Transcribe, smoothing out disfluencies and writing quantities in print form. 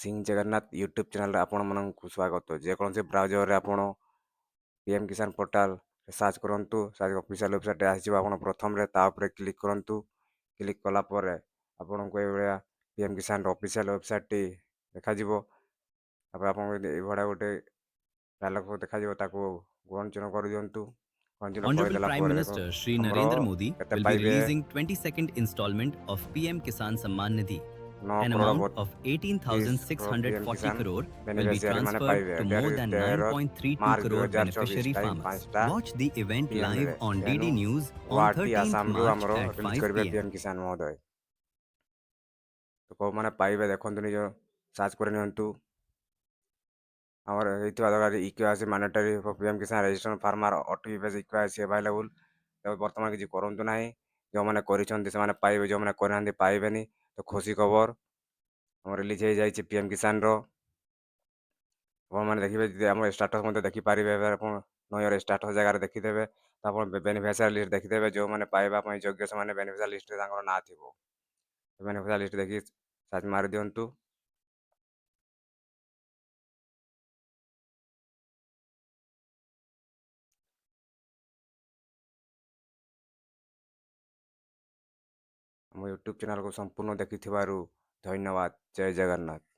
Singh Jagannath YouTube ଚ୍ୟାନେଲ୍ରେ ଆପଣମାନଙ୍କୁ ସ୍ୱାଗତ। ଯେକୌଣସି ବ୍ରାଉଜରରେ ଆପଣ ପିଏମ୍ କିଷାନ ପୋର୍ଟାଲ ସର୍ଚ୍ଚ କରନ୍ତୁ, ଅଫିସିଆଲ୍ ୱେବସାଇଟ୍ ଆସିଯିବ। ଆପଣ ପ୍ରଥମରେ ତା ଉପରେ କ୍ଲିକ୍ କରନ୍ତୁ। କ୍ଲିକ୍ କଲା ପରେ ଆପଣଙ୍କୁ ଏଇଭଳିଆ ପିଏମ୍ କିଷାନର ଅଫିସିଆଲ୍ ୱେବସାଇଟ୍ଟି ଦେଖାଯିବ। ତାପରେ ଆପଣଙ୍କୁ ଏଇଭଳିଆ ଗୋଟେ ଡାୟଲଗ୍ ଦେଖାଯିବ, ତାକୁ ଗଣଚିହ୍ନ କରିଦିଅନ୍ତୁ। ଗଣଚିହ୍ନ Honorable କରିଦେଲା Prime ପରେ Minister Shri ଆମର Narendra Modi କେତେ will be ପାଇବେ? releasing 22nd installment of PM Kisan Samman Nidhi. 9 An crore amount of 32 PM 18,640 Kisan crore will be beneficiary ମାନେ transferred ପାଇବେ। to more ଏଠାରେ than 13 9.32 March crore 2024 beneficiary time farmers. 5ଟା Watch the event ପିଏମ୍ରେ। live on ଏନୁ DD News on ୱାର୍ଡ଼ଟି 13th ଆସାମରୁ March ଆମର at release 5 କରିବେ p.m. PM କିଷାନ ମହୋଦୟ। ତ କେଉଁମାନେ ପାଇବେ ଦେଖନ୍ତୁ, ନିଜ ସାର୍ଚ୍ଚ କରି ନିଅନ୍ତୁ। ଆମର ହେଇଥିବା ଦରକାର eKYC mandatory for PM Kisan registration farmer OTP eKYC available. ତେବେ ବର୍ତ୍ତମାନ କିଛି କରନ୍ତୁ ନାହିଁ। ଯେଉଁମାନେ କରିଛନ୍ତି ସେମାନେ ପାଇବେ, ଯେଉଁମାନେ କରିନାହାନ୍ତି ପାଇବେନି। ତ ଖୁସି ଖବର, ଆମର ରିଲିଜ୍ ହେଇଯାଇଛି ପିଏମ୍ କିଷାନର। ଆପଣମାନେ ଦେଖିବେ, ଯଦି ଆମ ଷ୍ଟାଟସ୍ ମଧ୍ୟ ଦେଖିପାରିବେ। ଏବେ ଆପଣ ନୟର ଷ୍ଟାଟସ୍ ଜାଗାରେ ଦେଖିଦେବେ। ତ ଆପଣ ବେନିଫିସିଆରୀ ଲିଷ୍ଟ ଦେଖିଦେବେ। ଯେଉଁମାନେ ପାଇବା ପାଇଁ ଯୋଗ୍ୟ ସେମାନେ ବେନିଫିସିଆରୀ ଲିଷ୍ଟରେ ତାଙ୍କର ନାଁ ଥିବ। ବେନିଫିସିଆରୀ ଲିଷ୍ଟ ଦେଖି ସର୍ଚ୍ଚ ମାରିଦିଅନ୍ତୁ। ଆମ ୟୁଟ୍ୟୁବ୍ ଚ୍ୟାନେଲକୁ ସମ୍ପୂର୍ଣ୍ଣ ଦେଖିଥିବାରୁ ଧନ୍ୟବାଦ। ଜୟ ଜଗନ୍ନାଥ।